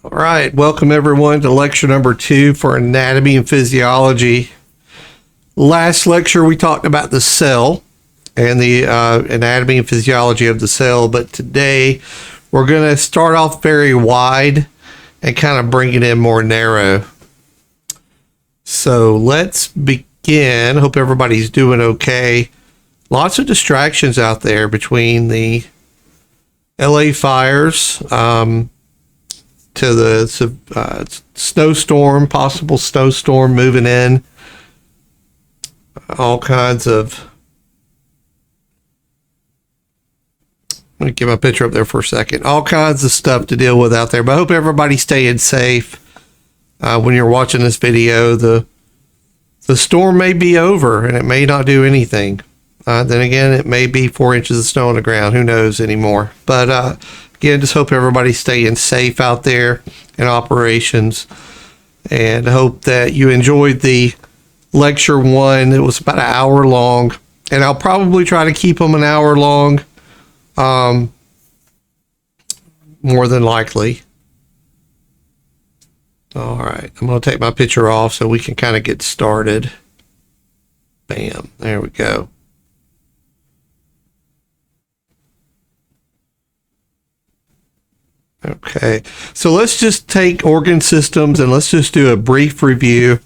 All right, welcome everyone to lecture number 2 for anatomy and physiology. Last lecture we talked about the cell and the anatomy and physiology of the cell, but today we're going to start off very wide and kind of bring it in more narrow. So let's begin. Hope everybody's doing okay. Lots of distractions out there between the LA fires, to the snowstorm, possible snowstorm moving in, all kinds of. Let me get my picture up there for a second. All kinds of stuff to deal with out there, but I hope everybody's staying safe. When you're watching this video, the storm may be over and it may not do anything. Then again, it may be 4 inches of snow on the ground. Who knows anymore? But again, just hope everybody's staying safe out there in operations, and hope that you enjoyed the lecture 1. It was about an hour long, and I'll probably try to keep them an hour long, more than likely. All right, I'm going to take my picture off so we can kind of get started. Bam, there we go. Okay, so let's just take organ systems and let's just do a brief review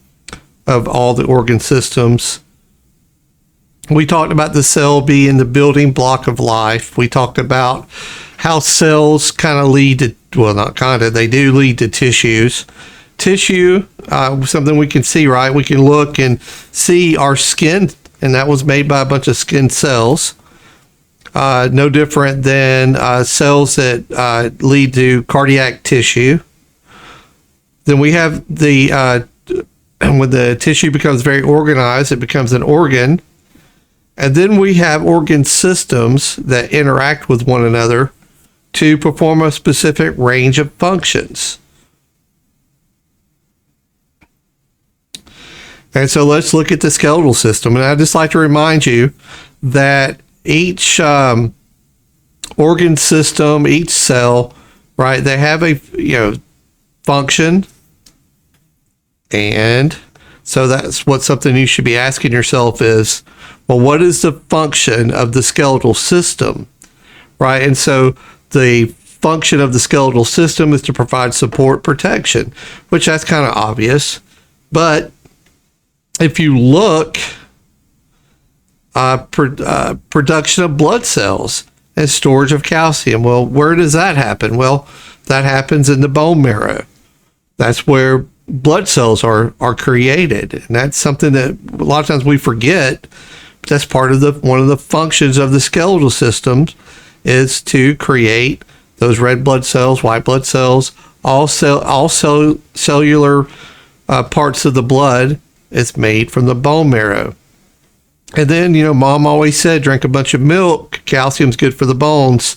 of all the organ systems. We talked about the cell being the building block of life. We talked about how cells kind of lead to, well, not kind of, they do lead to tissues. Tissue, something we can see, right? We can look and see our skin, and that was made by a bunch of skin cells. No different than cells that lead to cardiac tissue. Then we have the, when the tissue becomes very organized, it becomes an organ. And then we have organ systems that interact with one another to perform a specific range of functions. And so let's look at the skeletal system. And I'd just like to remind you that each organ system, each cell, right, they have a function, and so that's what something you should be asking yourself is, well, what is the function of the skeletal system, right? And so the function of the skeletal system is to provide support, protection, which that's kind of obvious, but if you look, production of blood cells and storage of calcium. Well, where does that happen? Well, that happens in the bone marrow. That's where blood cells are created. And that's something that a lot of times we forget. But that's part of one of the functions of the skeletal system is to create those red blood cells, white blood cells, all cellular parts of the blood is made from the bone marrow. And then, mom always said, drink a bunch of milk. Calcium's good for the bones.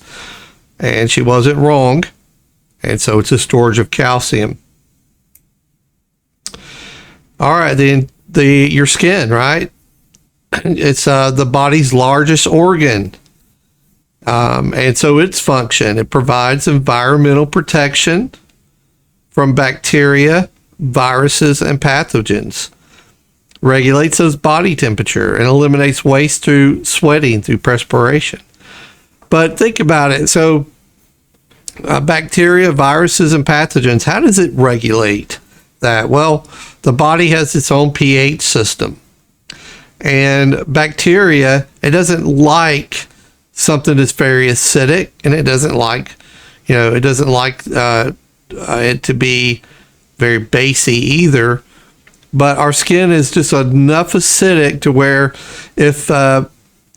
And she wasn't wrong. And so it's a storage of calcium. All right, then your skin, right? It's the body's largest organ. And so its function, it provides environmental protection from bacteria, viruses, and pathogens. Regulates those body temperature and eliminates waste through sweating, through perspiration. But think about it. So bacteria, viruses, and pathogens, how does it regulate that? Well, the body has its own pH system. And bacteria, it doesn't like something that's very acidic, and it doesn't like, it to be very basy either. But our skin is just enough acidic to where if,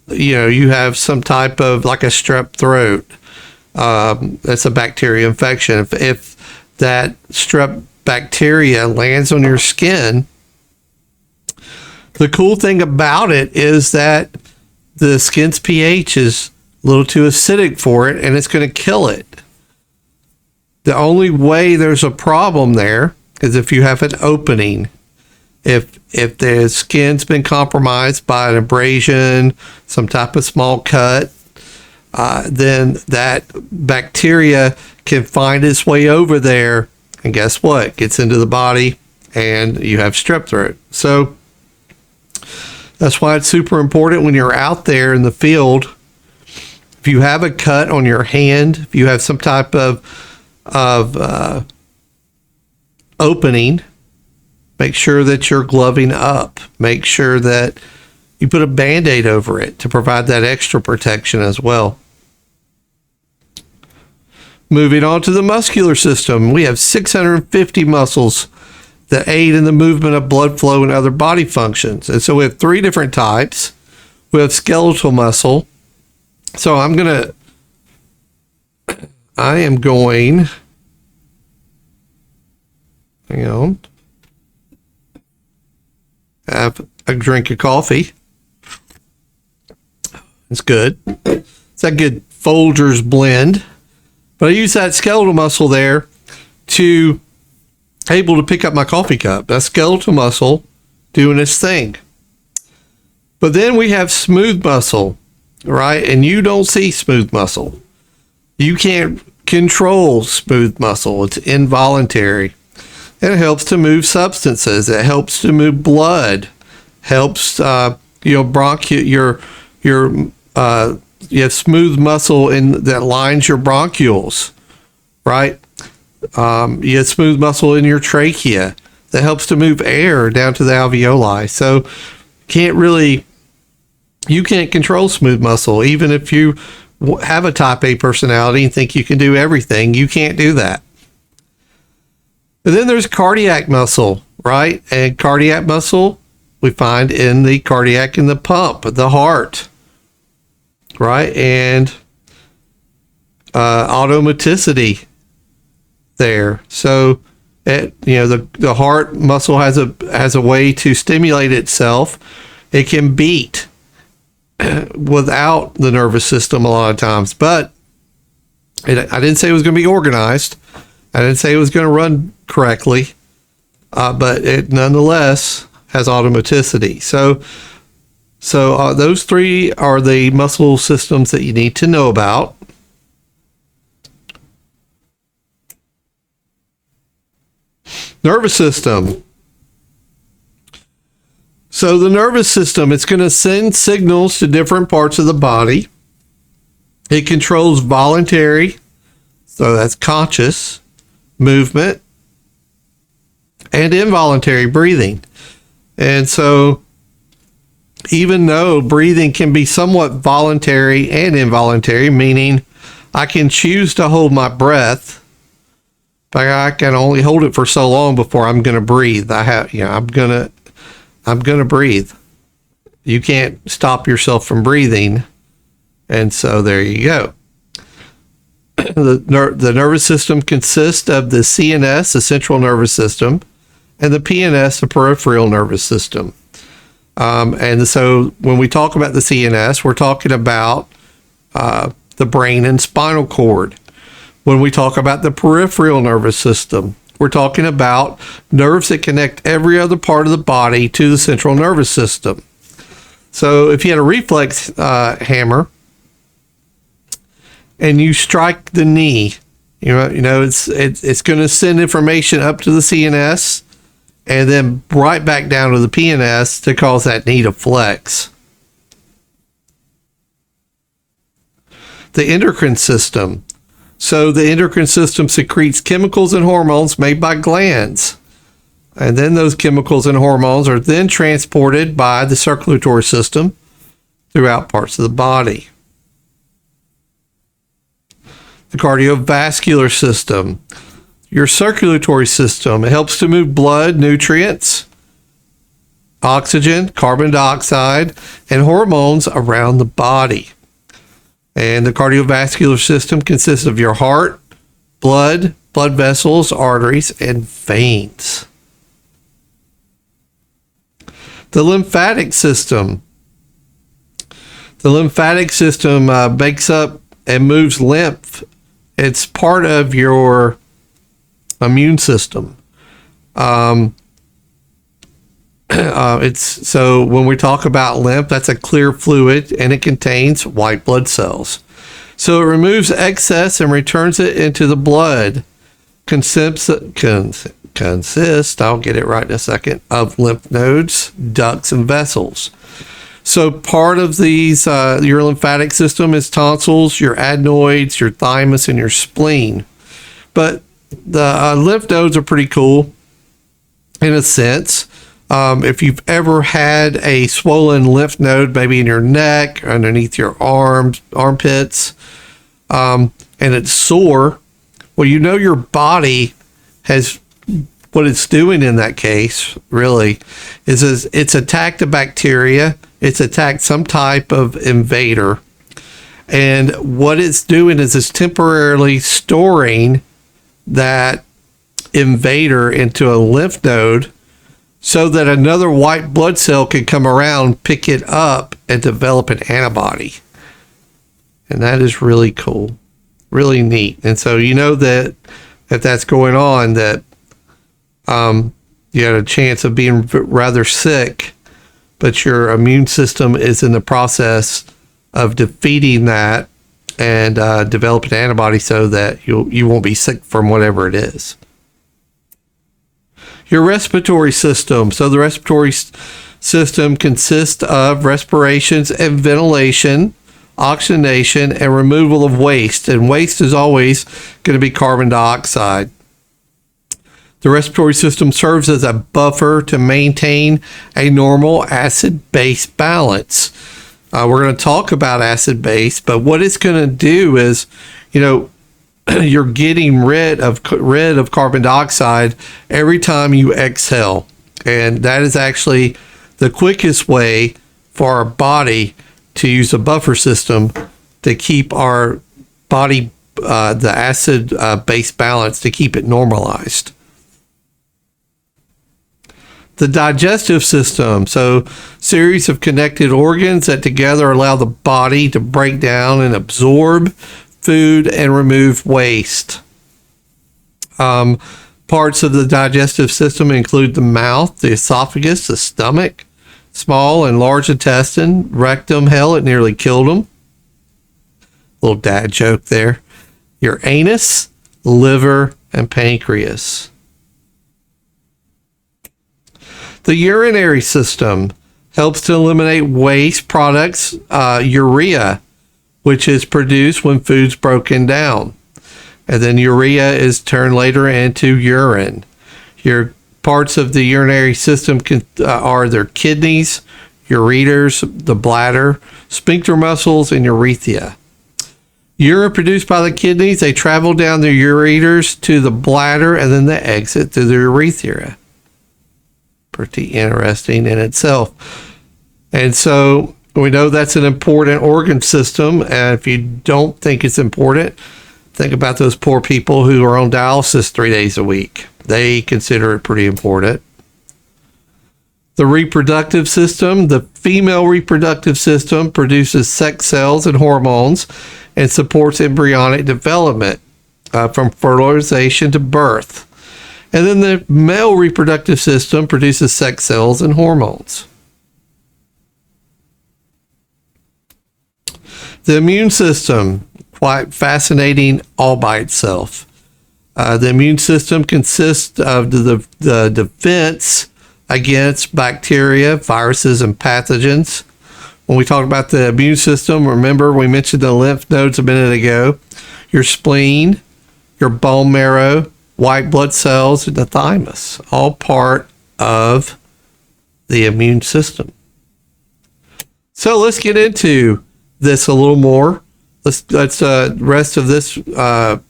you have some type of like a strep throat, that's a bacteria infection. If that strep bacteria lands on your skin, the cool thing about it is that the skin's pH is a little too acidic for it, and it's going to kill it. The only way there's a problem there is if you have an opening. If the skin's been compromised by an abrasion, some type of small cut, then that bacteria can find its way over there And guess what? It gets into the body and you have strep throat. So that's why it's super important when you're out there in the field. If you have a cut on your hand, if you have some type of opening, make sure that you're gloving up. Make sure that you put a Band-Aid over it to provide that extra protection as well. Moving on to the muscular system, we have 650 muscles that aid in the movement of blood flow and other body functions. And so we have 3 different types. We have skeletal muscle. So I am going, hang on, have a drink of coffee. It's good. It's that good Folgers blend. But I use that skeletal muscle there to able to pick up my coffee cup. That's skeletal muscle doing its thing. But then we have smooth muscle, right? And you don't see smooth muscle. You can't control smooth muscle. It's involuntary. And it helps to move substances. It helps to move blood. Helps, you have smooth muscle that lines your bronchioles, right? You have smooth muscle in your trachea that helps to move air down to the alveoli. So you can't control smooth muscle. Even if you have a type A personality and think you can do everything, you can't do that. And then there's cardiac muscle, right? And cardiac muscle we find in the cardiac and the pump, the heart, right? And automaticity there. So the heart muscle has a way to stimulate itself. It can beat without the nervous system a lot of times, but I didn't say it was going to be organized. I didn't say it was going to run correctly, but it nonetheless has automaticity. So those 3 are the muscle systems that you need to know about. Nervous system. So the nervous system, it's going to send signals to different parts of the body. It controls voluntary, so that's conscious, movement, and involuntary breathing. And so even though breathing can be somewhat voluntary and involuntary, meaning I can choose to hold my breath, but I can only hold it for so long before I'm going to breathe. I'm going to breathe. You can't stop yourself from breathing. And so there you go. The nervous system consists of the CNS, the central nervous system, and the PNS, the peripheral nervous system. And so when we talk about the CNS, we're talking about the brain and spinal cord. When we talk about the peripheral nervous system, we're talking about nerves that connect every other part of the body to the central nervous system. So if you had a reflex hammer and you strike the knee, it's going to send information up to the CNS and then right back down to the PNS to cause that knee to flex. The endocrine system. So the endocrine system secretes chemicals and hormones made by glands. And then those chemicals and hormones are then transported by the circulatory system throughout parts of the body. The cardiovascular system. Your circulatory system, it helps to move blood, nutrients, oxygen, carbon dioxide, and hormones around the body. And the cardiovascular system consists of your heart, blood vessels, arteries, and veins. The lymphatic system. The lymphatic system makes up and moves lymph. It's part of your immune system. So when we talk about lymph, that's a clear fluid and it contains white blood cells. So it removes excess and returns it into the blood, consist, I'll get it right in a second, of lymph nodes, ducts, and vessels. So part of these, your lymphatic system is tonsils, your adenoids, your thymus, and your spleen. But the lymph nodes are pretty cool in a sense. If you've ever had a swollen lymph node, maybe in your neck, underneath your armpits, and it's sore, well, you know your body has, what it's doing in that case, really, is it's attacked a bacteria, it's attacked some type of invader, and what it's doing is it's temporarily storing that invader into a lymph node so that another white blood cell can come around, pick it up, and develop an antibody. And that is really cool, really neat. And so you know that if that's going on, that you had a chance of being rather sick, but your immune system is in the process of defeating that and develop an antibody so that you won't be sick from whatever it is. Your respiratory system. So the respiratory system consists of respirations and ventilation, oxygenation, and removal of waste. And waste is always going to be carbon dioxide. The respiratory system serves as a buffer to maintain a normal acid-base balance. We're going to talk about acid-base, but what it's going to do is, you're getting rid of carbon dioxide every time you exhale. And that is actually the quickest way for our body to use a buffer system to keep our body, the acid base balance, to keep it normalized. The digestive system. So series of connected organs that together allow the body to break down and absorb food and remove waste. Parts of the digestive system include the mouth, the esophagus, the stomach, small and large intestine, rectum. Hell, it nearly killed him. Little dad joke there. Your anus, liver, and pancreas. The urinary system helps to eliminate waste products, urea, which is produced when food's broken down. And then urea is turned later into urine. Your parts of the urinary system are their kidneys, ureters, the bladder, sphincter muscles, and urethra. Urine produced by the kidneys, they travel down the ureters to the bladder, and then they exit through the urethra. Pretty interesting in itself. And so we know that's an important organ system, and if you don't think it's important, think about those poor people who are on dialysis 3 days a week. They consider it pretty important. The reproductive system. The female reproductive system produces sex cells and hormones and supports embryonic development from fertilization to birth. And then the male reproductive system produces sex cells and hormones. The immune system, quite fascinating all by itself. The immune system consists of the defense against bacteria, viruses, and pathogens. When we talk about the immune system, remember we mentioned the lymph nodes a minute ago, your spleen, your bone marrow, white blood cells, and the thymus, all part of the immune system. So let's get into this a little more. Let's rest of this the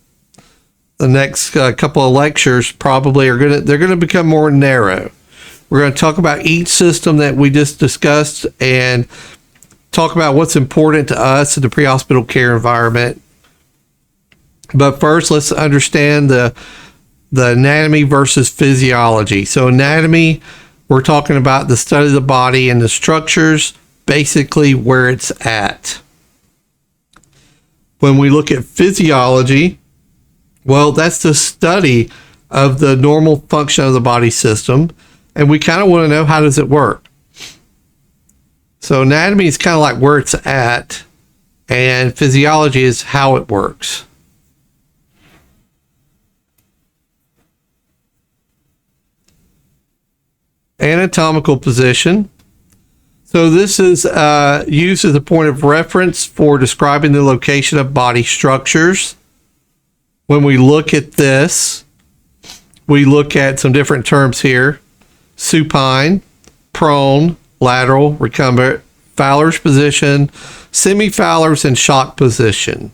next couple of lectures probably they're gonna become more narrow. We're going to talk about each system that we just discussed and talk about what's important to us in the pre-hospital care environment. But first, let's understand the anatomy versus physiology. So anatomy, we're talking about the study of the body and the structures, basically where it's at. When we look at physiology, well, that's the study of the normal function of the body system, and we kind of want to know, how does it work? So anatomy is kind of like where it's at, and physiology is how it works. Anatomical position. So this is used as a point of reference for describing the location of body structures. When we look at this, we look at some different terms here: supine, prone, lateral, recumbent, Fowler's position, semi-Fowler's, and shock position.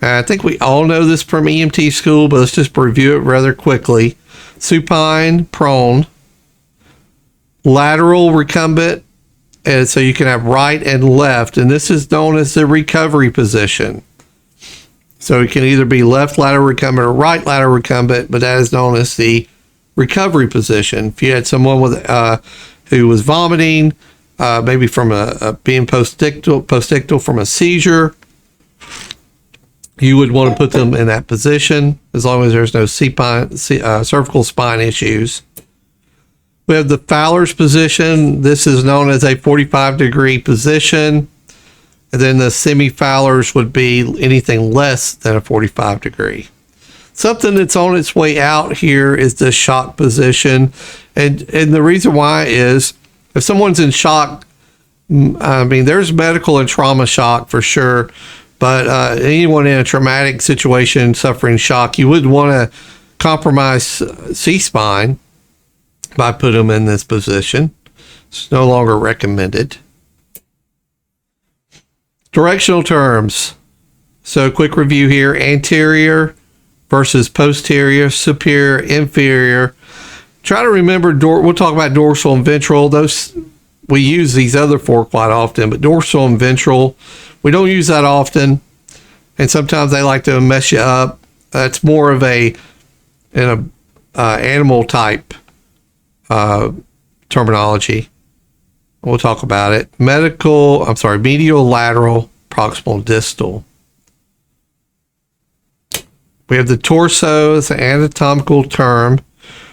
I think we all know this from EMT school, but let's just review it rather quickly. Supine, prone, lateral, recumbent, and so you can have right and left, and this is known as the recovery position. So it can either be left lateral recumbent or right lateral recumbent, but that is known as the recovery position. If you had someone with who was vomiting, maybe from being postictal from a seizure, you would want to put them in that position as long as there's no cervical spine issues. We have the Fowler's position. This is known as a 45-degree position. And then the semi-Fowler's would be anything less than a 45 degree. Something that's on its way out here is the shock position. And the reason why is if someone's in shock, I mean, there's medical and trauma shock for sure, but anyone in a traumatic situation suffering shock, you wouldn't want to compromise C-spine by putting them in this position. It's no longer recommended. Directional terms. So quick review here: anterior versus posterior, superior, inferior. Try to remember, we'll talk about dorsal and ventral. Those, we use these other four quite often, but dorsal and ventral, we don't use that often. And sometimes they like to mess you up. That's more of an animal type terminology. We'll talk about it. Medial, lateral, proximal, distal. We have the torso as an anatomical term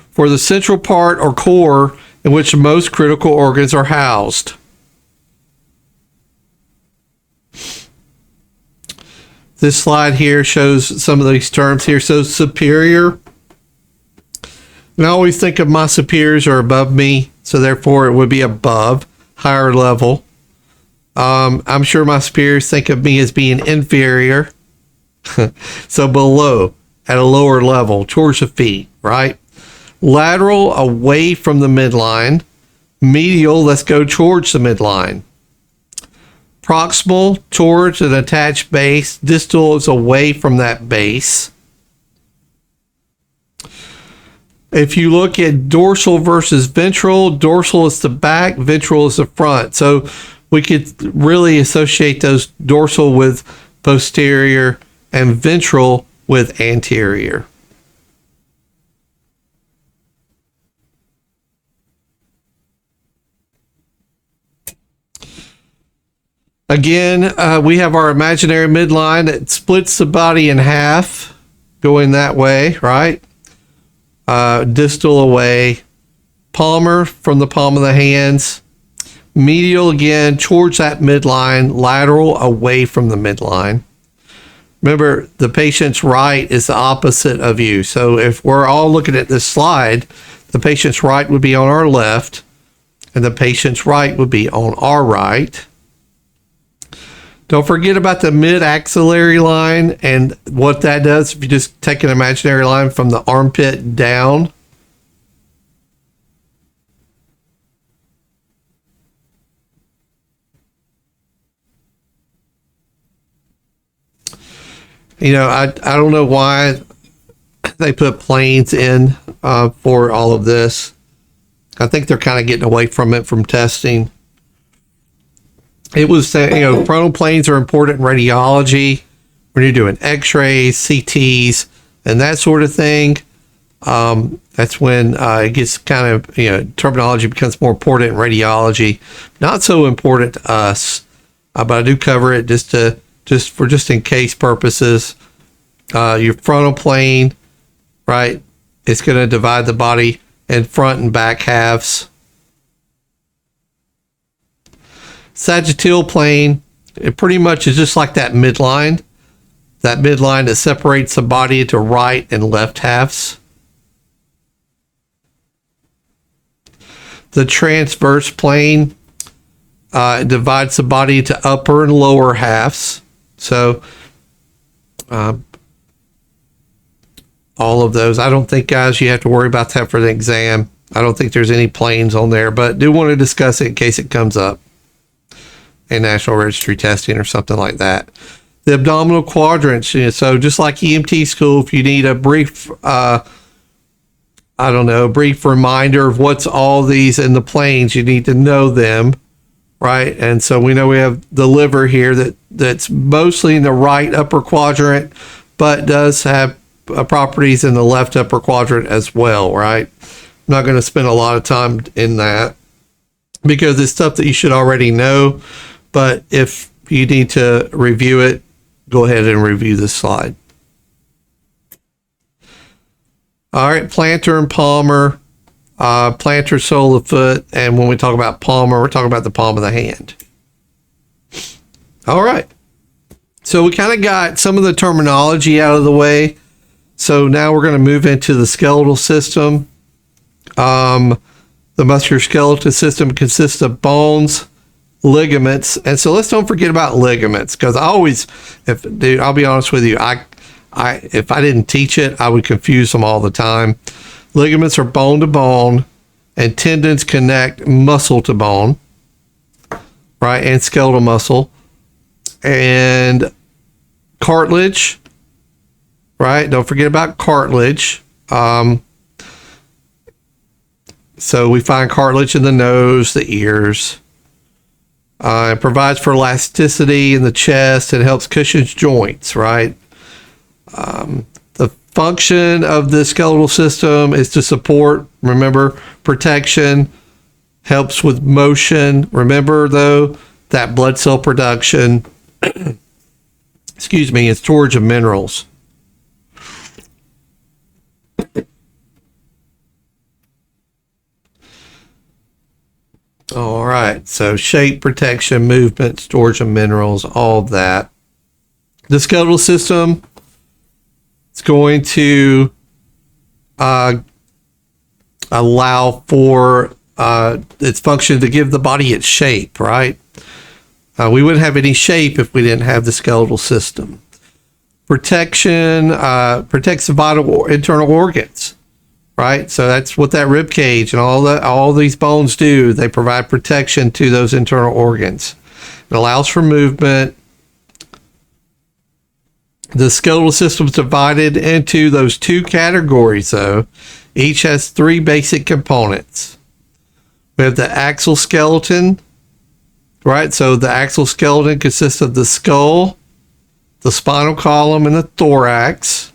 for the central part or core in which most critical organs are housed. This slide here shows some of these terms here. So superior, and I always think of my superiors are above me, so therefore it would be above, higher level. I'm sure my superiors think of me as being inferior. So below, at a lower level, towards the feet, right? Lateral, away from the midline. Medial, let's go towards the midline. Proximal, towards an attached base. Distal is away from that base. If you look at dorsal versus ventral, dorsal is the back, ventral is the front. So we could really associate those dorsal with posterior and ventral with anterior. Again, we have our imaginary midline that splits the body in half, going that way, right? Distal away, palmar from the palm of the hands, medial again towards that midline, lateral away from the midline. Remember, the patient's right is the opposite of you. So if we're all looking at this slide, the patient's right would be on our left, and the patient's right would be on our right. Don't forget about the mid-axillary line and what that does. If you just take an imaginary line from the armpit down, you know, I don't know why they put planes in for all of this. I think they're kind of getting away from it from testing. It was, frontal planes are important in radiology when you're doing x-rays, CTs, and that sort of thing. That's when it gets kind of, terminology becomes more important in radiology. Not so important to us, but I do cover it just in case purposes. Your frontal plane, right? It's going to divide the body in front and back halves. Sagittal plane, it pretty much is just like that midline that separates the body into right and left halves. The transverse plane divides the body into upper and lower halves. So all of those. I don't think, guys, you have to worry about that for the exam. I don't think there's any planes on there, but do want to discuss it in case it comes up in National Registry testing or something like that. The abdominal quadrants. So just like EMT school, if you need a brief, brief reminder of what's all these in the planes, you need to know them, right? And so we know we have the liver here that's mostly in the right upper quadrant, but does have properties in the left upper quadrant as well, right? I'm not going to spend a lot of time in that because it's stuff that you should already know. But if you need to review it, go ahead and review this slide. All right, plantar and palmar, plantar sole of the foot. And when we talk about palmar, we're talking about the palm of the hand. All right. So we kind of got some of the terminology out of the way. So now we're going to move into the skeletal system. The musculoskeletal system consists of bones, ligaments, and so let's don't forget about ligaments, because I'll be honest with you, if I didn't teach it, I would confuse them all the time. Ligaments are bone to bone, and tendons connect muscle to bone, right, and skeletal muscle, and cartilage. Right, don't forget about cartilage. So we find cartilage in the nose, the ears. It provides for elasticity in the chest and helps cushion joints, right? The function of the skeletal system is to support, remember, protection, helps with motion. Remember, though, that blood cell production, and storage of minerals. All right, so shape, protection, movement, storage of minerals, all of that. The skeletal system is going to allow for its function to give the body its shape, right? We wouldn't have any shape if we didn't have the skeletal system. Protection protects the vital internal organs. Right, so that's what that rib cage and all these bones do. They provide protection to those internal organs. It allows for movement. The skeletal system is divided into those two categories, though. Each has three basic components. We have the axial skeleton, right? So the axial skeleton consists of the skull, the spinal column, and the thorax.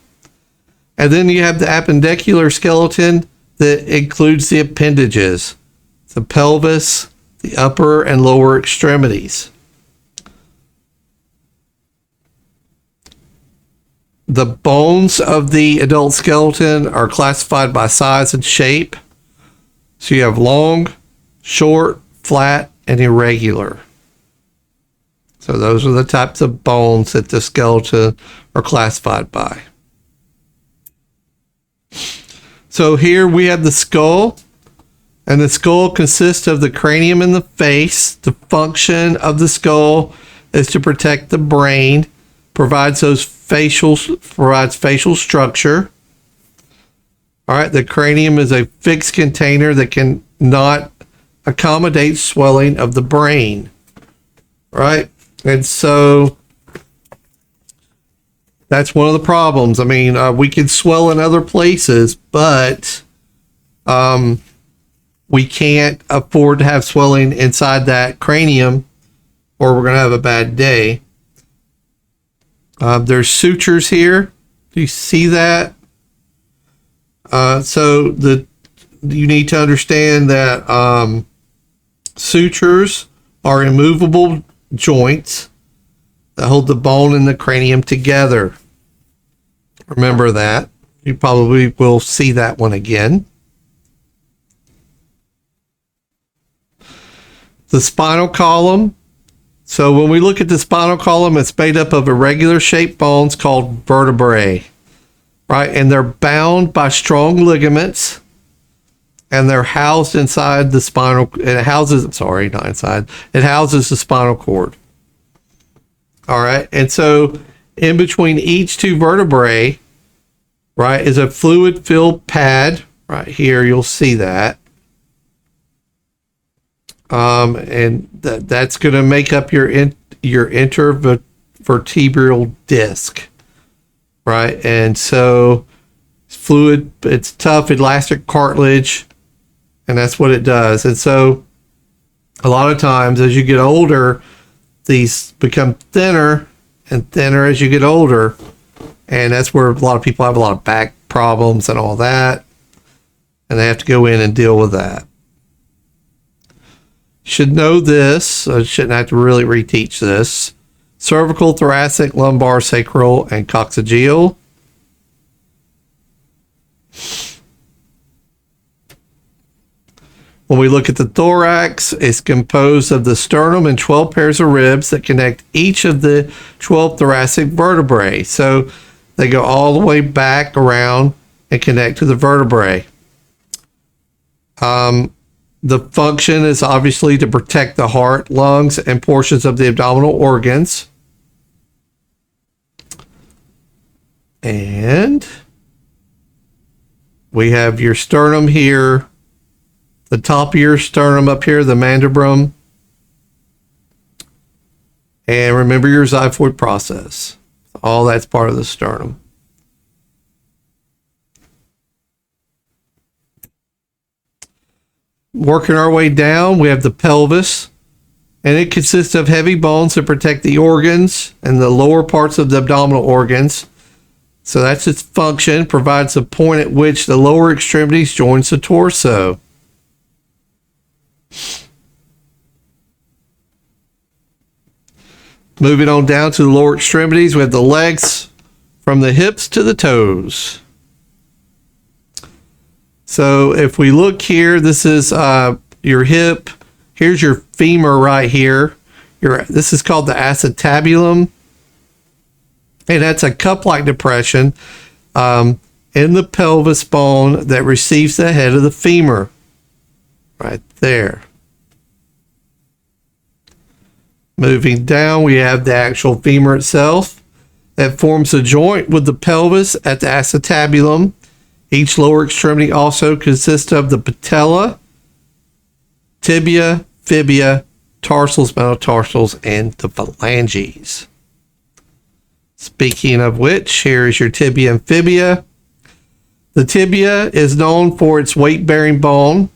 And then you have the appendicular skeleton that includes the appendages, the pelvis, the upper and lower extremities. The bones of the adult skeleton are classified by size and shape. So you have long, short, flat, and irregular. So those are the types of bones that the skeleton are classified by. So here we have the skull, and the skull consists of the cranium and the face. The function of the skull is to protect the brain, provides facial structure. All right, the cranium is a fixed container that can not accommodate swelling of the brain. Right, and so that's one of the problems. I mean, we can swell in other places, but we can't afford to have swelling inside that cranium, or we're going to have a bad day. There's sutures here. Do you see that? So you need to understand that sutures are immovable joints that hold the bone and the cranium together. Remember that. You probably will see that one again. The spinal column. So when we look at the spinal column, it's made up of irregular shaped bones called vertebrae, right? And they're bound by strong ligaments and they're housed inside the spinal. It houses, sorry, not inside. It houses the spinal cord. All right, and so in between each two vertebrae, right, is a fluid-filled pad. Right here, you'll see that. And that's going to make up your intervertebral disc, right? And so it's fluid, it's tough, elastic cartilage, and that's what it does. And so a lot of times as you get older, these become thinner and thinner as you get older. And that's where a lot of people have a lot of back problems and all that. And they have to go in and deal with that. Should know this. I shouldn't have to really reteach this. Cervical, thoracic, lumbar, sacral, and coccygeal. When we look at the thorax, it's composed of the sternum and 12 pairs of ribs that connect each of the 12 thoracic vertebrae. So they go all the way back around and connect to the vertebrae. The function is obviously to protect the heart, lungs, and portions of the abdominal organs. And we have your sternum here, the top of your sternum up here, the mandible. And remember your xiphoid process. All that's part of the sternum. Working our way down, we have the pelvis, and it consists of heavy bones that protect the organs and the lower parts of the abdominal organs. So that's its function, provides a point at which the lower extremities joins the torso. Moving on down to the lower extremities, we have the legs from the hips to the toes. So if we look here, this is your hip. Here's your femur right here. This is called the acetabulum. And that's a cup-like depression in the pelvis bone that receives the head of the femur. Right there. Moving down, we have the actual femur itself that forms a joint with the pelvis at the acetabulum. Each lower extremity also consists of the patella, tibia, fibia, tarsals, metatarsals, and the phalanges. Speaking of which, here is your tibia and fibia. The tibia is known for its weight-bearing bone,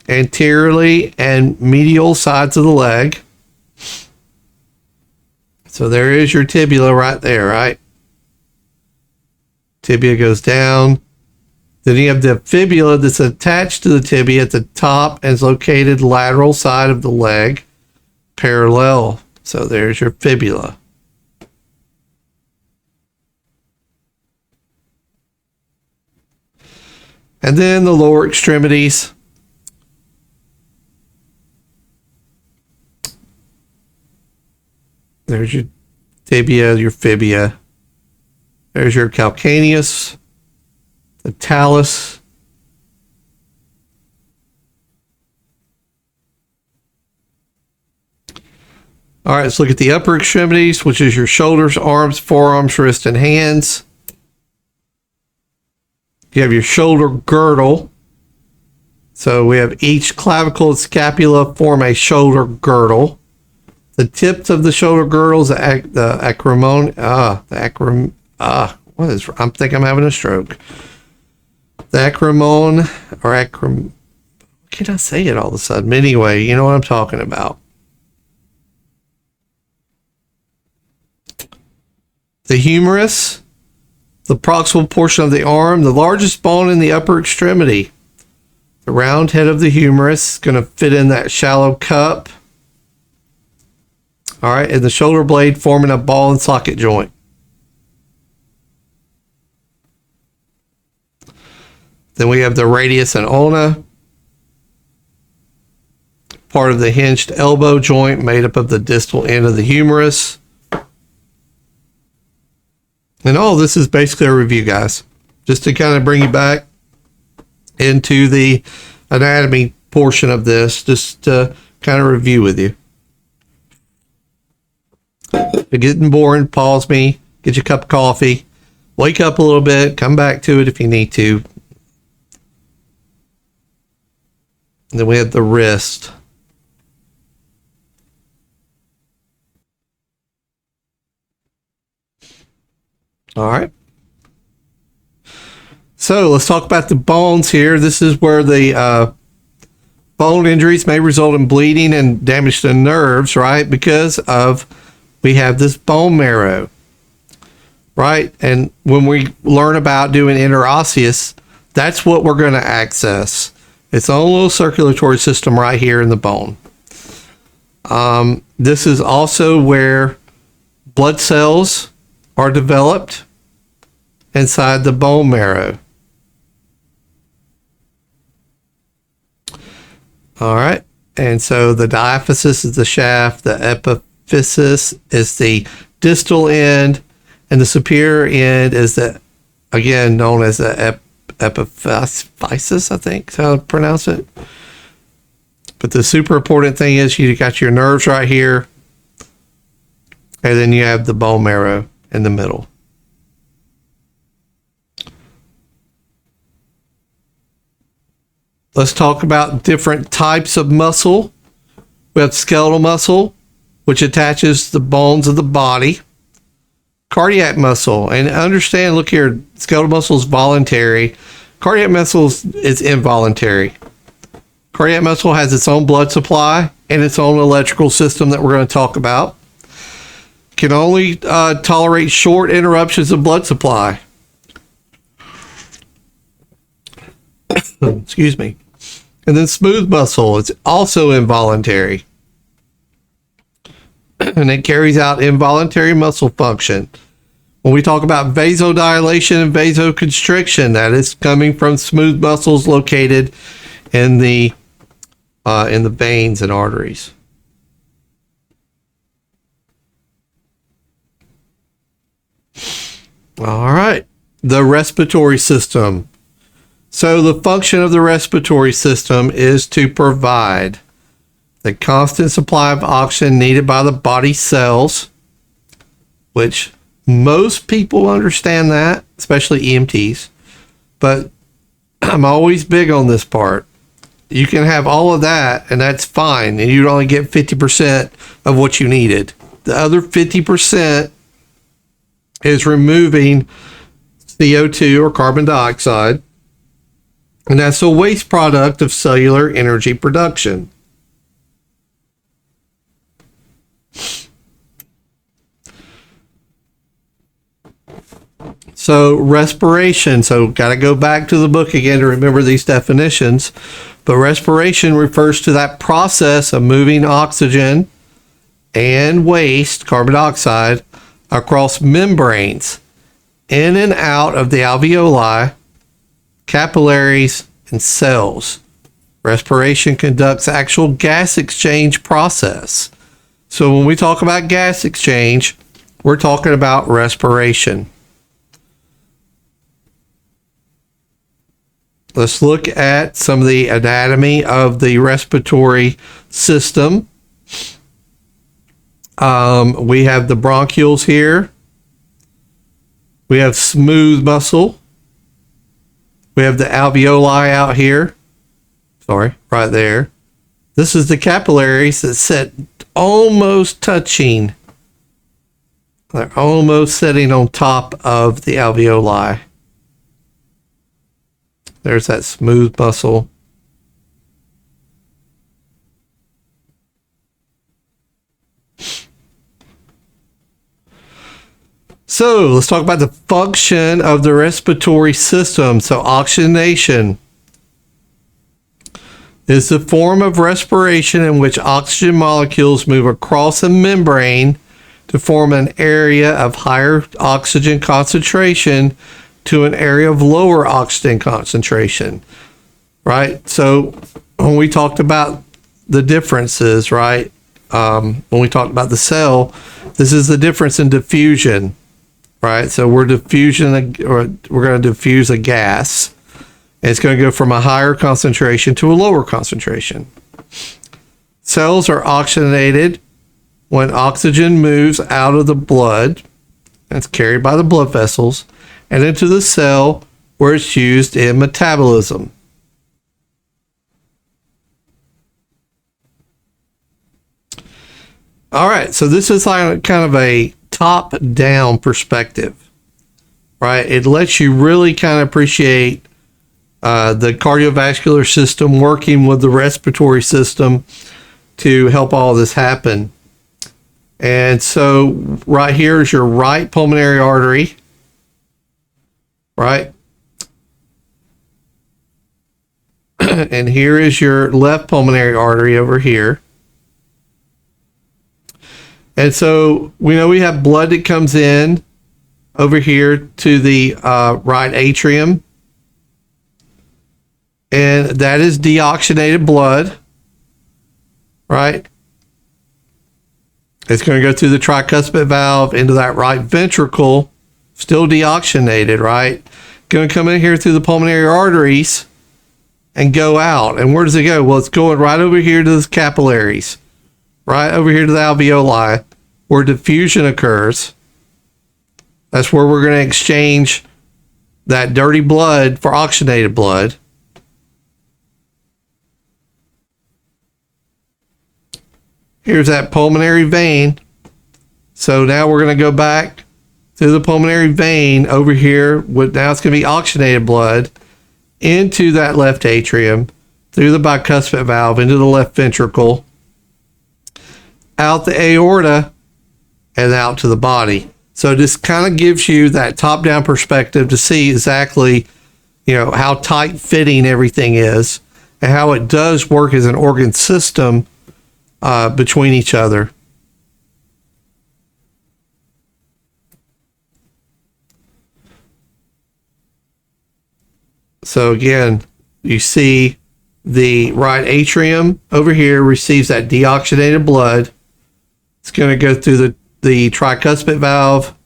anteriorly and medial sides of the leg. So there is your tibia right there, right? Tibia goes down. Then you have the fibula that's attached to the tibia at the top and is located lateral side of the leg, parallel. So there's your fibula. And then the lower extremities. There's your tibia, your fibia. There's your calcaneus, the talus. All right, let's look at the upper extremities, which is your shoulders, arms, forearms, wrists, and hands. You have your shoulder girdle. So we have each clavicle and scapula form a shoulder girdle. The tips of the shoulder girdles, the acromon, I think I'm having a stroke. The acromon, or acrom, can't I say it all of a sudden? Anyway, you know what I'm talking about. The humerus, the proximal portion of the arm, the largest bone in the upper extremity. The round head of the humerus is going to fit in that shallow cup. All right, and the shoulder blade forming a ball and socket joint. Then we have the radius and ulna, part of the hinged elbow joint made up of the distal end of the humerus. And all this is basically a review, guys, just to kind of bring you back into the anatomy portion of this, just to kind of review with you. If it's getting boring, pause me, get you a cup of coffee, wake up a little bit, come back to it if you need to. And then we have the wrist. All right. So let's talk about the bones here. This is where the bone injuries may result in bleeding and damage to the nerves, right? Because of we have this bone marrow, right? And when we learn about doing interosseous, that's what we're going to access. Its own little circulatory system right here in the bone. This is also where blood cells are developed inside the bone marrow. All right. And so the diaphysis is the shaft, the epiphysis is the distal end, and the superior end is the, again, known as the epiphysis, I think is how to pronounce it. But the super important thing is you got your nerves right here, and then you have the bone marrow in the middle. Let's talk about different types of muscle. We have skeletal muscle, which attaches the bones of the body. Cardiac muscle, and understand, look here, skeletal muscle is voluntary. Cardiac muscle is involuntary. Cardiac muscle has its own blood supply and its own electrical system that we're going to talk about. Can only tolerate short interruptions of blood supply. Excuse me. And then smooth muscle, it's also involuntary. And it carries out involuntary muscle function. When we talk about vasodilation and vasoconstriction, that is coming from smooth muscles located in the veins and arteries. All right, the respiratory system. So the function of the respiratory system is to provide the constant supply of oxygen needed by the body cells, which most people understand that, especially EMTs. But I'm always big on this part. You can have all of that, and that's fine, and you'd only get 50% of what you needed. The other 50% is removing CO2 or carbon dioxide, and that's a waste product of cellular energy production. So respiration, so got to go back to the book again to remember these definitions. But respiration refers to that process of moving oxygen and waste, carbon dioxide, across membranes, in and out of the alveoli, capillaries, and cells. Respiration conducts actual gas exchange process. So when we talk about gas exchange, we're talking about respiration. Let's look at some of the anatomy of the respiratory system. We have the bronchioles here. We have smooth muscle. We have the alveoli out here. Sorry, right there. This is the capillaries that sit almost touching. They're almost sitting on top of the alveoli. There's that smooth muscle. So let's talk about the function of the respiratory system. So oxygenation is the form of respiration in which oxygen molecules move across a membrane to form an area of higher oxygen concentration to an area of lower oxygen concentration, right? So when we talked about the differences, right? When we talked about the cell, this is the difference in diffusion, right? So we're going to diffuse a gas, And it's going to go from a higher concentration to a lower concentration. Cells are oxygenated when oxygen moves out of the blood, that's carried by the blood vessels, and into the cell where it's used in metabolism. All right, so this is like kind of a top-down perspective, right? It lets you really kind of appreciate the cardiovascular system working with the respiratory system to help all this happen. And so right here is your right pulmonary artery, right? And here is your left pulmonary artery over here. And so we know we have blood that comes in over here to the right atrium. And that is deoxygenated blood, right? It's going to go through the tricuspid valve into that right ventricle, still deoxygenated, right? Going to come in here through the pulmonary arteries and go out. And where does it go? Well, it's going right over here to the capillaries, right over here to the alveoli, where diffusion occurs. That's where we're going to exchange that dirty blood for oxygenated blood. Here's that pulmonary vein. So now we're going to go back through the pulmonary vein over here. Now it's going to be oxygenated blood into that left atrium, through the bicuspid valve, into the left ventricle, out the aorta, and out to the body. So this kind of gives you that top-down perspective to see exactly, how tight-fitting everything is and how it does work as an organ system between each other. So again, you see the right atrium over here receives that deoxygenated blood. It's going to go through the tricuspid valve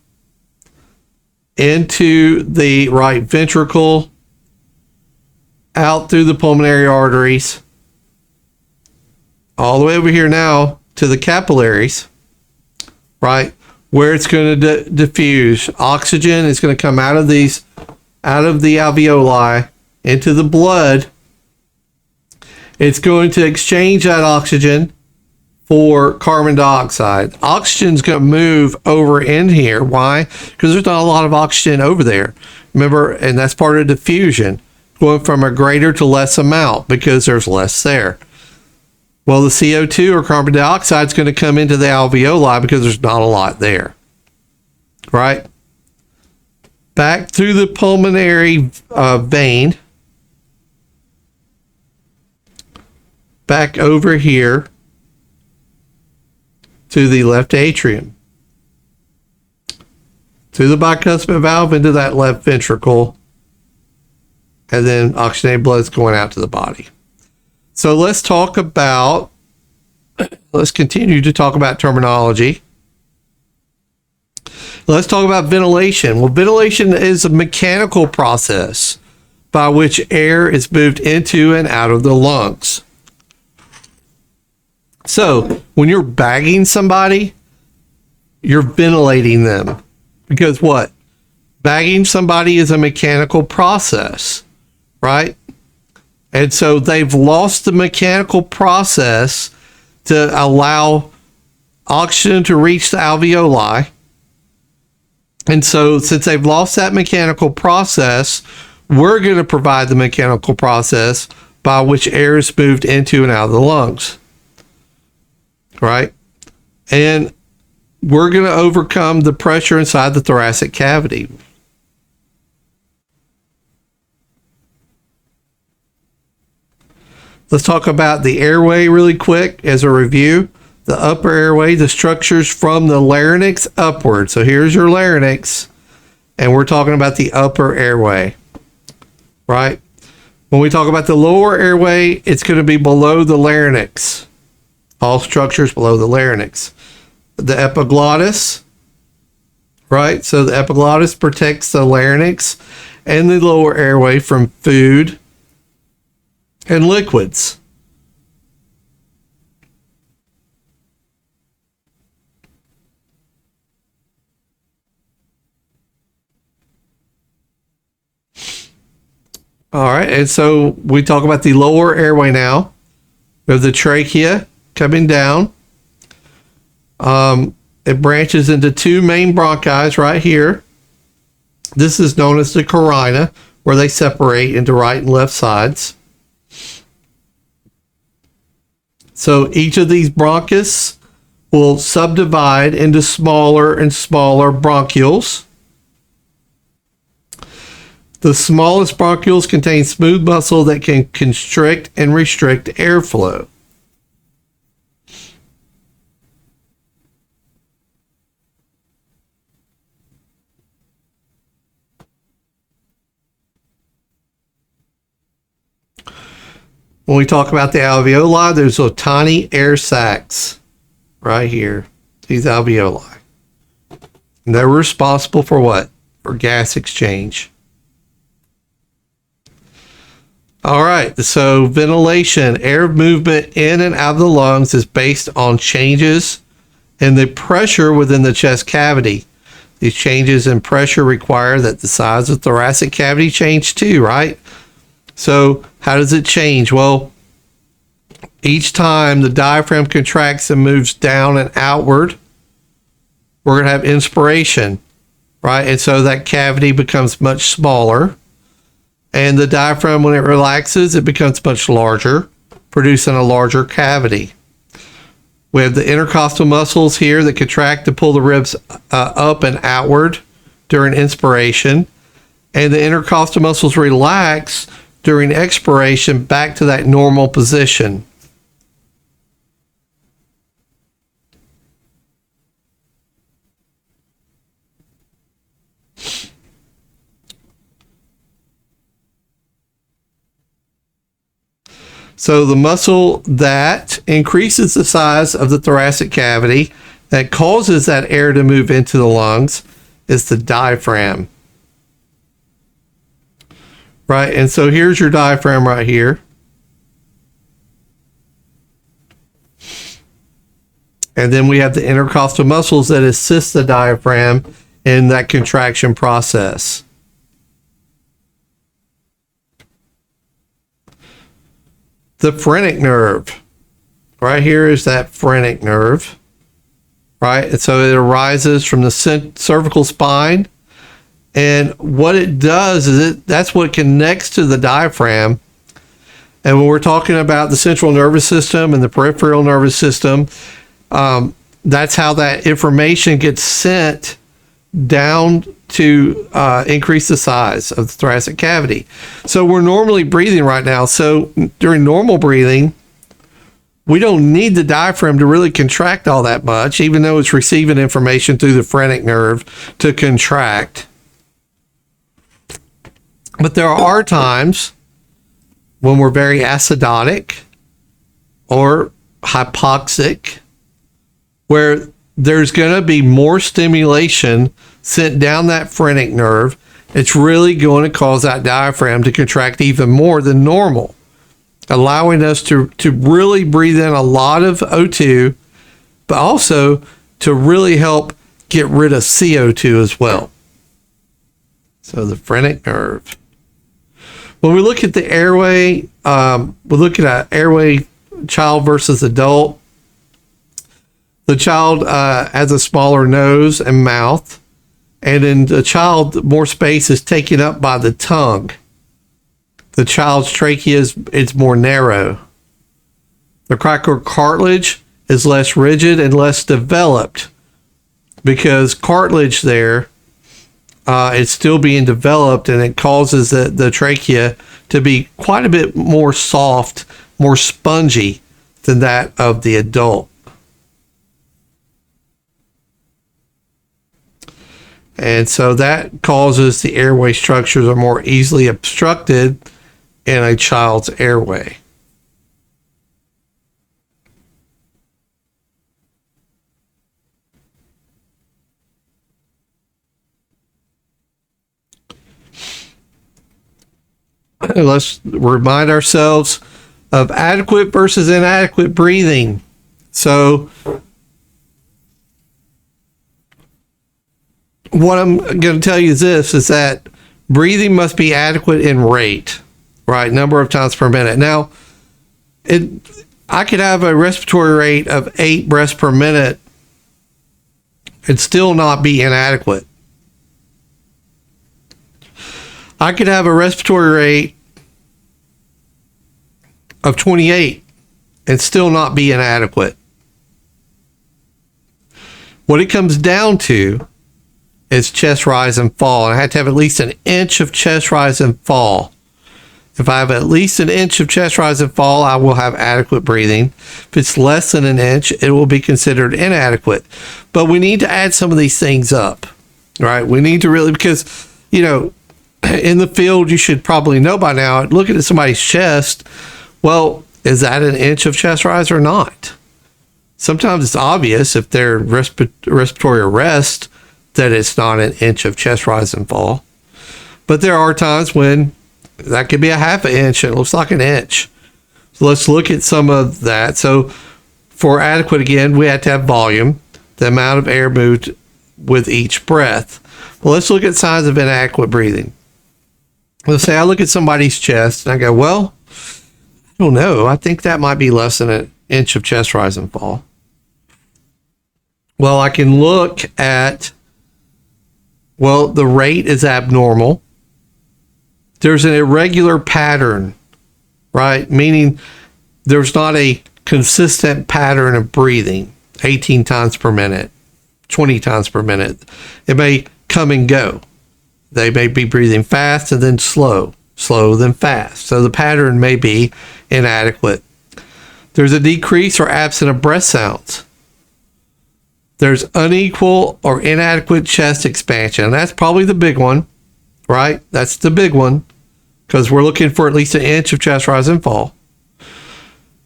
into the right ventricle, out through the pulmonary arteries, all the way over here now to the capillaries, right, where it's going to diffuse. Oxygen is going to come out of the alveoli into the blood. It's going to exchange that oxygen for carbon dioxide. Oxygen's going to move over in here. Why? Because there's not a lot of oxygen over there. Remember, and that's part of diffusion, going from a greater to less amount because there's less there. Well, the CO2 or carbon dioxide is going to come into the alveoli because there's not a lot there, right? Back through the pulmonary vein, back over here to the left atrium, through the bicuspid valve into that left ventricle, and then oxygenated blood is going out to the body. So let's continue to talk about terminology. Let's talk about ventilation. Well, ventilation is a mechanical process by which air is moved into and out of the lungs. So when you're bagging somebody, you're ventilating them. Because what? Bagging somebody is a mechanical process, right? And so they've lost the mechanical process to allow oxygen to reach the alveoli. And so since they've lost that mechanical process, we're going to provide the mechanical process by which air is moved into and out of the lungs. Right? And we're going to overcome the pressure inside the thoracic cavity. Let's talk about the airway really quick as a review. The upper airway, the structures from the larynx upward. So here's your larynx, and we're talking about the upper airway, right? When we talk about the lower airway, it's going to be below the larynx. All structures below the larynx. The epiglottis, right? So the epiglottis protects the larynx and the lower airway from food and liquids. All right, and so we talk about the lower airway now. We have the trachea coming down. It branches into two main bronchi right here. This is known as the carina, where they separate into right and left sides. So each of these bronchus will subdivide into smaller and smaller bronchioles. The smallest bronchioles contain smooth muscle that can constrict and restrict airflow. When we talk about the alveoli, there's those tiny air sacs right here, these alveoli. And they're responsible for what? For gas exchange. All right, so ventilation, air movement in and out of the lungs is based on changes in the pressure within the chest cavity. These changes in pressure require that the size of the thoracic cavity change too, right? So how does it change? Well, each time the diaphragm contracts and moves down and outward, we're going to have inspiration, right? And so that cavity becomes much smaller. And the diaphragm, when it relaxes, it becomes much larger, producing a larger cavity. We have the intercostal muscles here that contract to pull the ribs up and outward during inspiration. And the intercostal muscles relax during expiration back to that normal position. So the muscle that increases the size of the thoracic cavity that causes that air to move into the lungs is the diaphragm. Right, and so here's your diaphragm right here. And then we have the intercostal muscles that assist the diaphragm in that contraction process. The phrenic nerve. Right here is that phrenic nerve. Right, and so it arises from the cervical spine. And what it does is that's what connects to the diaphragm. And when we're talking about the central nervous system and the peripheral nervous system, that's how that information gets sent down to increase the size of the thoracic cavity. So we're normally breathing right now. So during normal breathing, we don't need the diaphragm to really contract all that much, even though it's receiving information through the phrenic nerve to contract. But there are times when we're very acidotic or hypoxic, where there's going to be more stimulation sent down that phrenic nerve. It's really going to cause that diaphragm to contract even more than normal, allowing us to really breathe in a lot of O2, but also to really help get rid of CO2 as well. So the phrenic nerve. When we look at the airway, we look at an airway child versus adult. The child has a smaller nose and mouth, and in the child, more space is taken up by the tongue. The child's trachea is more narrow. The cochlear cartilage is less rigid and less developed because cartilage there is still being developed, and it causes the trachea to be quite a bit more soft, more spongy than that of the adult. And so that causes the airway structures are more easily obstructed in a child's airway. let's remind ourselves of adequate versus inadequate breathing. So what I'm going to tell you is that breathing must be adequate in rate, right? Number of times per minute. Now, I could have a respiratory rate of 8 breaths per minute and still not be inadequate. I could have a respiratory rate of 28 and still not be inadequate. What it comes down to is chest rise and fall. And I have to have at least an inch of chest rise and fall. If I have at least an inch of chest rise and fall, I will have adequate breathing. If it's less than an inch, it will be considered inadequate. But we need to add some of these things up, right? We need to really, because, in the field, you should probably know by now, looking at somebody's chest, well, is that an inch of chest rise or not? Sometimes it's obvious if they're respiratory arrest that it's not an inch of chest rise and fall. But there are times when that could be a half an inch and it looks like an inch. So let's look at some of that. So for adequate, again, we have to have volume, the amount of air moved with each breath. Well, let's look at signs of inadequate breathing. Let's say I look at somebody's chest and I go, well, I don't know. I think that might be less than an inch of chest rise and fall. Well, I can look at, the rate is abnormal. There's an irregular pattern, right? Meaning there's not a consistent pattern of breathing, 18 times per minute, 20 times per minute. It may come and go. They may be breathing fast and then slow, slow then fast. So the pattern may be inadequate. There's a decrease or absence of breath sounds. There's unequal or inadequate chest expansion. That's probably the big one, right? That's the big one because we're looking for at least an inch of chest rise and fall.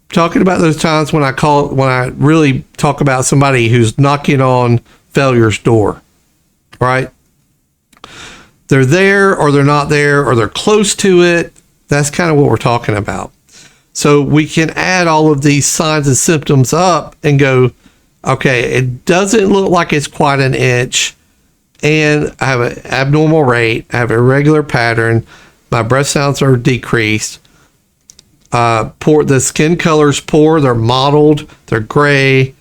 Talking about those times when I really talk about somebody who's knocking on failure's door, right? They're there or they're not there or they're close to it. That's kind of what we're talking about. So we can add all of these signs and symptoms up and go, okay, it doesn't look like it's quite an inch, and I have an abnormal rate, I have a irregular pattern, my breath sounds are decreased, the skin color's poor, they're mottled, they're gray,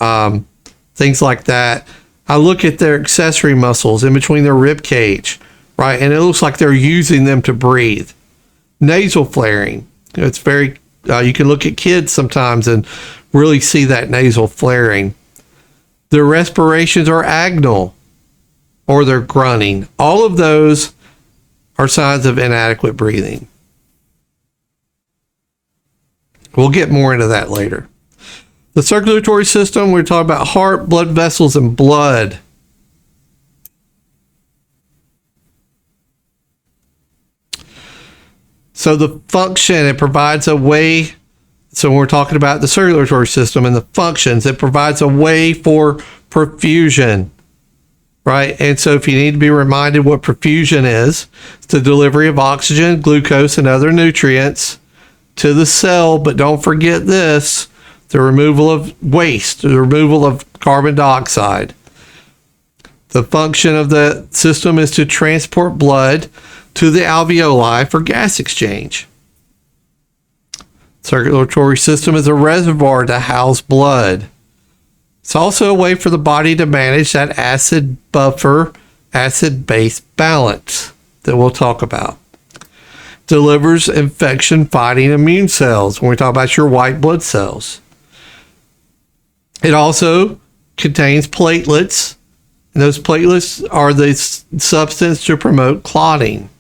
things like that. I look at their accessory muscles in between their rib cage, right, and it looks like they're using them to breathe. Nasal flaring, it's very, you can look at kids sometimes and really see that nasal flaring. Their respirations are agonal or they're grunting. All of those are signs of inadequate breathing. We'll get more into that later. The circulatory system, we're talking about heart, blood vessels, and blood. So the function, it provides a way. So when we're talking about the circulatory system and the functions, it provides a way for perfusion, right? And so if you need to be reminded what perfusion is, it's the delivery of oxygen, glucose, and other nutrients to the cell. But don't forget this, the removal of waste, the removal of carbon dioxide. The function of the system is to transport blood to the alveoli for gas exchange. Circulatory system is a reservoir to house blood. It's also a way for the body to manage that acid buffer, acid-base balance that we'll talk about. Delivers infection-fighting immune cells when we talk about your white blood cells. It also contains platelets, and those platelets are the substance to promote clotting.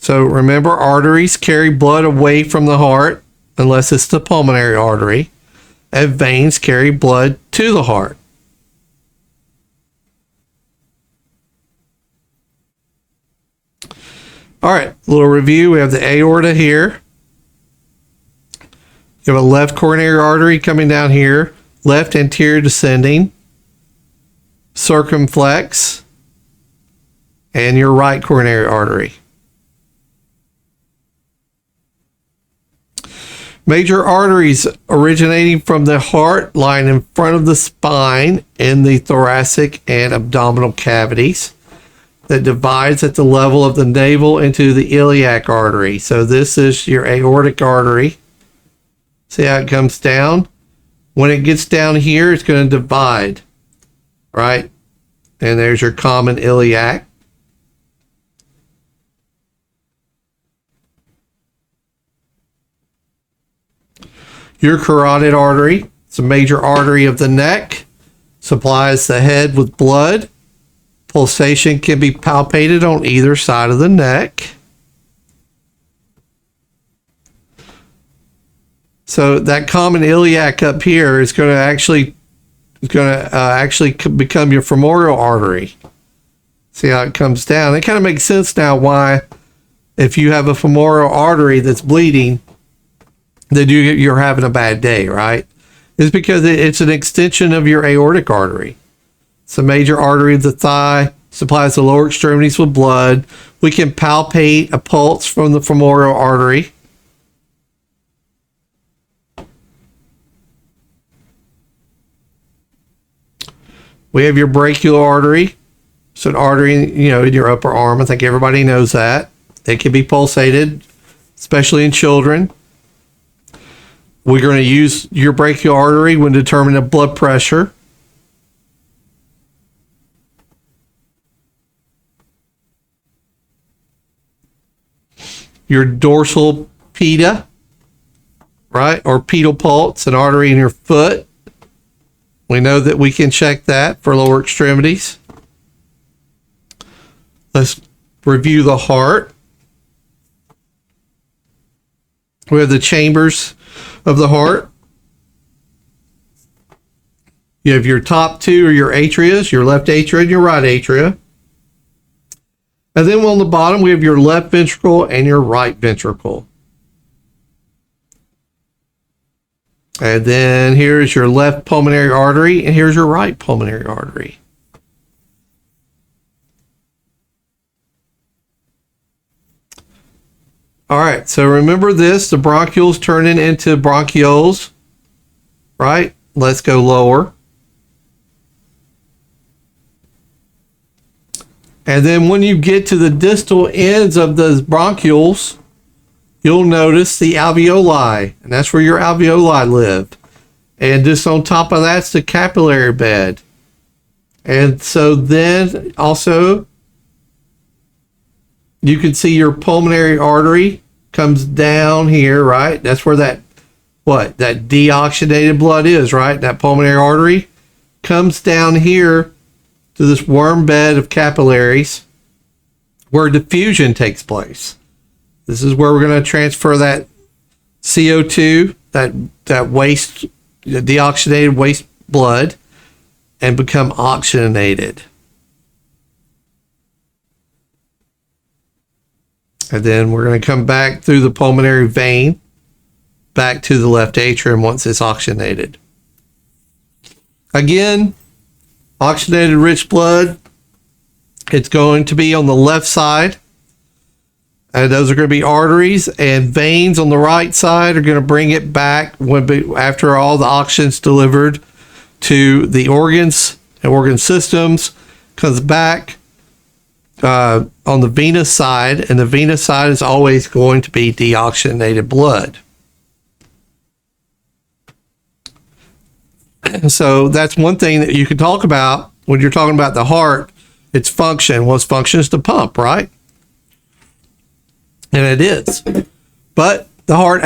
So remember, arteries carry blood away from the heart, unless it's the pulmonary artery, and veins carry blood to the heart. All right, a little review. We have the aorta here. You have a left coronary artery coming down here, left anterior descending. circumflex, and your right coronary artery. Major arteries originating from the heart line in front of the spine in the thoracic and abdominal cavities that divides at the level of the navel into the iliac artery. So this is your aortic artery. See how it comes down? When it gets down here, it's going to divide, right? And there's your common iliac. Your carotid artery, it's a major artery of the neck, supplies the head with blood. Pulsation can be palpated on either side of the neck. So that common iliac up here is going to actually become your femoral artery. See how it comes down? It kind of makes sense now why, if you have a femoral artery that's bleeding, then you're having a bad day, right? It's because it's an extension of your aortic artery. It's a major artery of the thigh, supplies the lower extremities with blood. We can palpate a pulse from the femoral artery. We have your brachial artery. It's an artery, in your upper arm. I think everybody knows that. It can be pulsated, especially in children. We're going to use your brachial artery when determining blood pressure. Your dorsal peta, right? Or pedal pulse, an artery in your foot. We know that we can check that for lower extremities. Let's review the heart. We have the chambers of the heart. You have your top two or your atrias, your left atria and your right atria. And then on the bottom, we have your left ventricle and your right ventricle. And then here's your left pulmonary artery, and here's your right pulmonary artery. All right, so remember this, the bronchioles turning into bronchioles, right? Let's go lower. And then when you get to the distal ends of those bronchioles, you'll notice the alveoli, and that's where your alveoli live. And just on top of that's the capillary bed. And so then also, you can see your pulmonary artery comes down here, right? That's where that deoxygenated blood is, right? That pulmonary artery comes down here to this worm bed of capillaries where diffusion takes place. This is where we're going to transfer that CO2, that waste, deoxygenated waste blood, and become oxygenated. And then we're going to come back through the pulmonary vein back to the left atrium once it's oxygenated. Again, oxygenated rich blood, it's going to be on the left side. And those are going to be arteries, and veins on the right side are going to bring it back after all the oxygen's delivered to the organs and organ systems, comes back on the venous side, and the venous side is always going to be deoxygenated blood. So that's one thing that you can talk about when you're talking about the heart. Its function. Well, its function is to pump, right? And it is. But the heart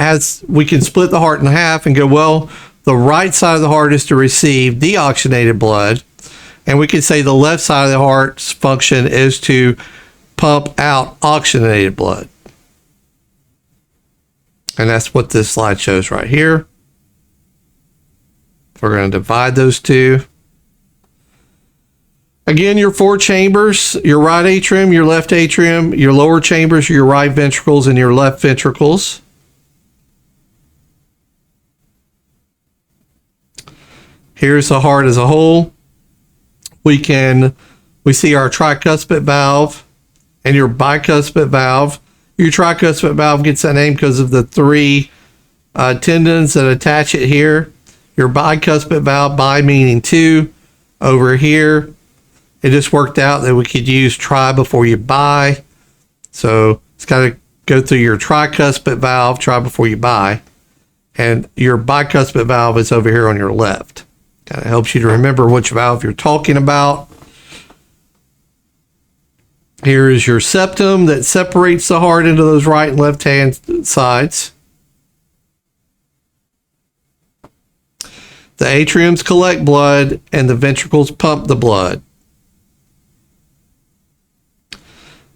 we can split the heart in half and go, well, the right side of the heart is to receive deoxygenated blood. And we can say the left side of the heart's function is to pump out oxygenated blood. And that's what this slide shows right here. We're going to divide those two. Again, your four chambers, your right atrium, your left atrium, your lower chambers, your right ventricles, and your left ventricles. Here's the heart as a whole. we see our tricuspid valve and your bicuspid valve. Your tricuspid valve gets that name because of the three tendons that attach it here. Your bicuspid valve, bi meaning two, over here. It just worked out that we could use tri before you bi. So it's got to go through your tricuspid valve, tri before you bi. And your bicuspid valve is over here on your left. Kind of helps you to remember which valve you're talking about. Here is your septum that separates the heart into those right and left hand sides. The atriums collect blood and the ventricles pump the blood.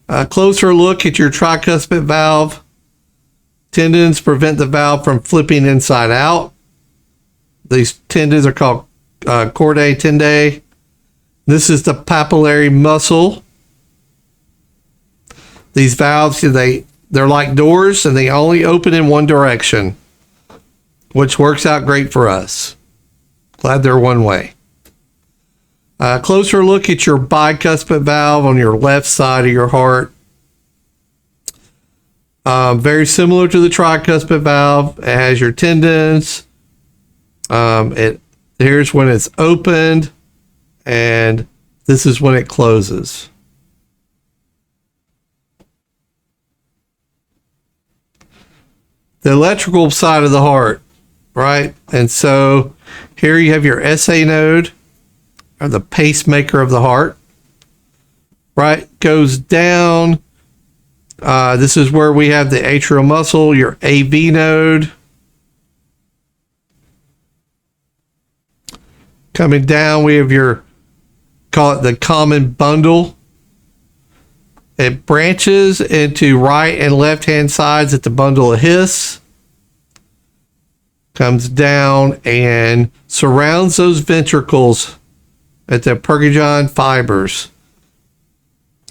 A closer look at your tricuspid valve. Tendons prevent the valve from flipping inside out. These tendons are called chordae tendae. This is the papillary muscle. These valves, they're like doors and they only open in one direction, which works out great for us. Glad they're one way. Closer look at your bicuspid valve on your left side of your heart. Very similar to the tricuspid valve. It has your tendons. Here's when it's opened, and this is when it closes. The electrical side of the heart, right? And so here you have your SA node, or the pacemaker of the heart, right? Goes down. This is where we have the atrial muscle, your AV node. Coming down, we have call it the common bundle. It branches into right and left hand sides at the bundle of His. Comes down and surrounds those ventricles at the Purkinje fibers.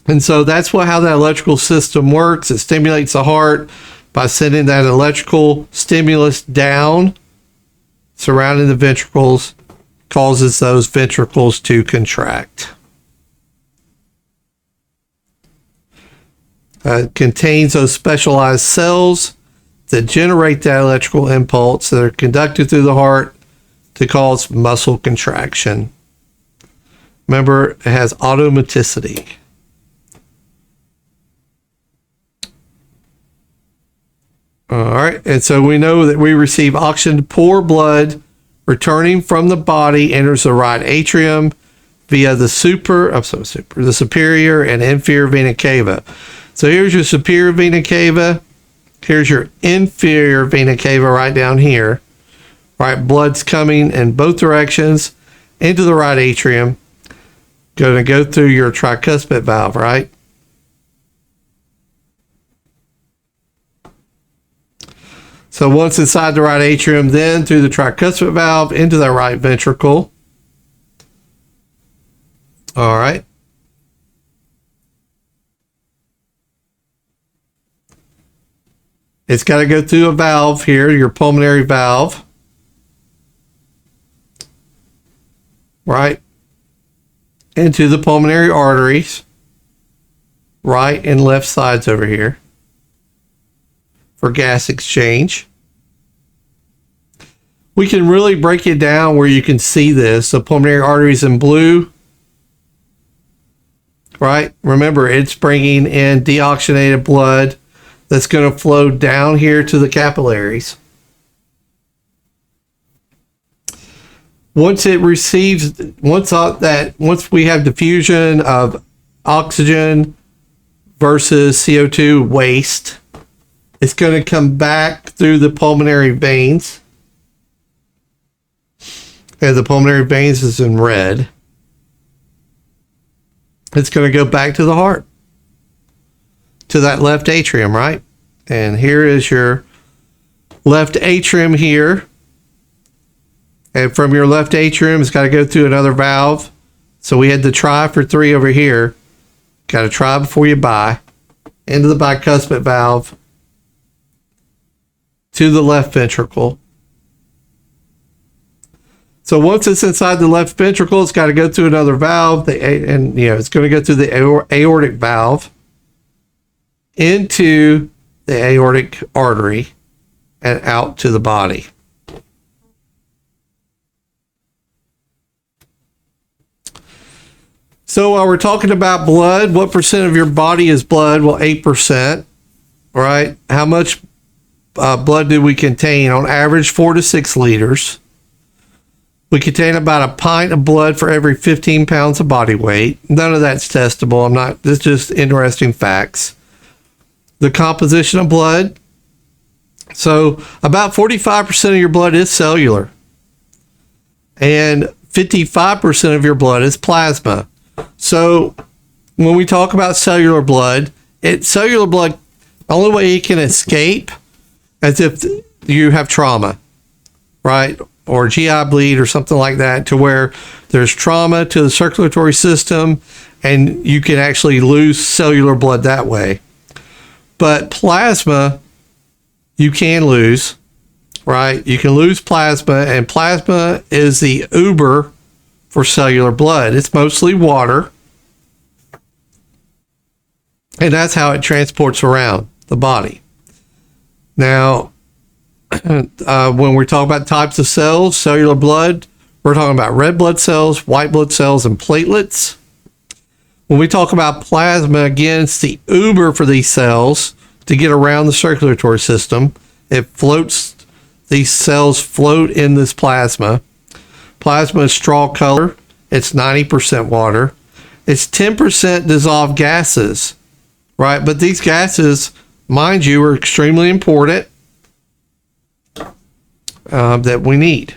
And so that's how that electrical system works. It stimulates the heart by sending that electrical stimulus down, surrounding the ventricles, causes those ventricles to contract. Contains those specialized cells that generate that electrical impulse that are conducted through the heart to cause muscle contraction. Remember, it has automaticity. All right, and so we know that we receive oxygen to poor blood returning from the body enters the right atrium via the superior and inferior vena cava. So here's your superior vena cava. Here's your inferior vena cava right down here. Right, blood's coming in both directions into the right atrium. Going to go through your tricuspid valve, right? So once inside the right atrium, then through the tricuspid valve into the right ventricle. All right. It's got to go through a valve here, your pulmonary valve. Right. Into the pulmonary arteries. Right and left sides over here. For gas exchange. We can really break it down where you can see this. The pulmonary arteries in blue. Right? Remember, it's bringing in deoxygenated blood that's going to flow down here to the capillaries. Once it receives, once we have diffusion of oxygen versus CO2 waste, it's going to come back through the pulmonary veins. And the pulmonary veins is in red. It's going to go back to the heart. To that left atrium, right? And here is your left atrium here. And from your left atrium, it's got to go through another valve. So we had the tri for 3 over here. Got to try before you bi. Into the bicuspid valve. To the left ventricle. So once it's inside the left ventricle, it's got to go through another valve, it's going to go through the aortic valve into the aortic artery and out to the body. So while we're talking about blood, what percent of your body is blood? Well, 8%, right? How much blood do we contain? On average, 4 to 6 liters. We contain about a pint of blood for every 15 pounds of body weight. None of that's testable. This is just interesting facts. The composition of blood. So about 45% of your blood is cellular. And 55% of your blood is plasma. So when we talk about cellular blood, the only way it can escape as if you have trauma, right? Or GI bleed or something like that, to where there's trauma to the circulatory system and you can actually lose cellular blood that way. But plasma, you can lose, right? You can lose plasma, and plasma is the Uber for cellular blood. It's mostly water, and that's how it transports around the body. Now, when we talk about types of cells, cellular blood, we're talking about red blood cells, white blood cells, and platelets. When we talk about plasma, again, it's the Uber for these cells to get around the circulatory system. These cells float in this plasma. Plasma is straw color. It's 90% water. It's 10% dissolved gases, right? But these gases, mind you, are extremely important. That we need.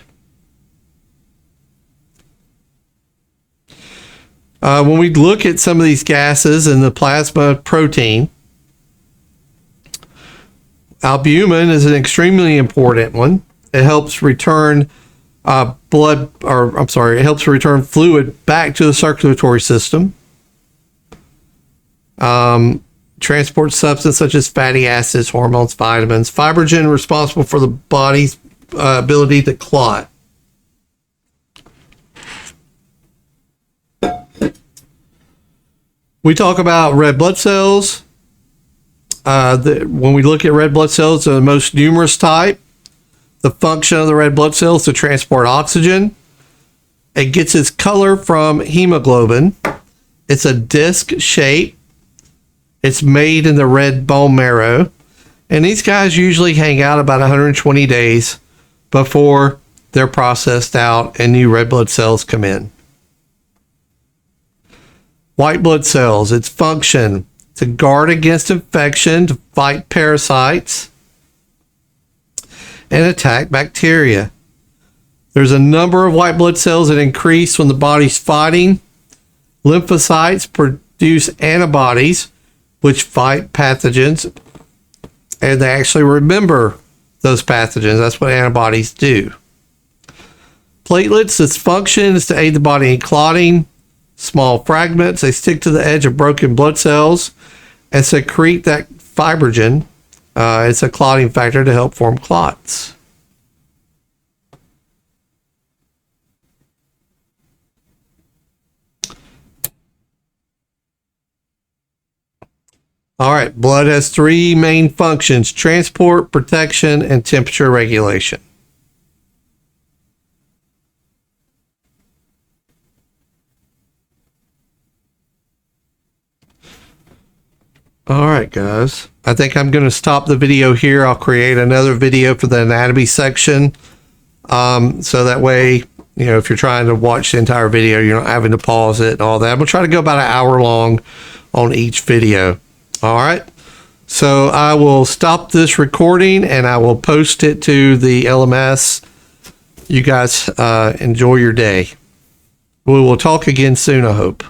When we look at some of these gases in the plasma protein, albumin is an extremely important one. It helps return it helps return fluid back to the circulatory system. Transport substance such as fatty acids, hormones, vitamins. Fibrogen responsible for the body's ability to clot. We talk about red blood cells. When we look at red blood cells, they're the most numerous type. The function of the red blood cells to transport oxygen. It gets its color from hemoglobin. It's a disc shape. It's made in the red bone marrow. And these guys usually hang out about 120 days before they're processed out and new red blood cells come in. White blood cells, its function to guard against infection, to fight parasites, and attack bacteria. There's a number of white blood cells that increase when the body's fighting. Lymphocytes produce antibodies which fight pathogens, and they actually remember those pathogens. That's what antibodies do. Platelets, its function is to aid the body in clotting. Small fragments, they stick to the edge of broken blood cells and secrete that fibrogen. It's a clotting factor to help form clots. All right, blood has 3 main functions: transport, protection, and temperature regulation. All right, guys. I think I'm going to stop the video here. I'll create another video for the anatomy section. So that way, if you're trying to watch the entire video, you're not having to pause it and all that. I'm going to try to go about an hour long on each video. All right. So I will stop this recording and I will post it to the LMS. You guys enjoy your day. We will talk again soon, I hope.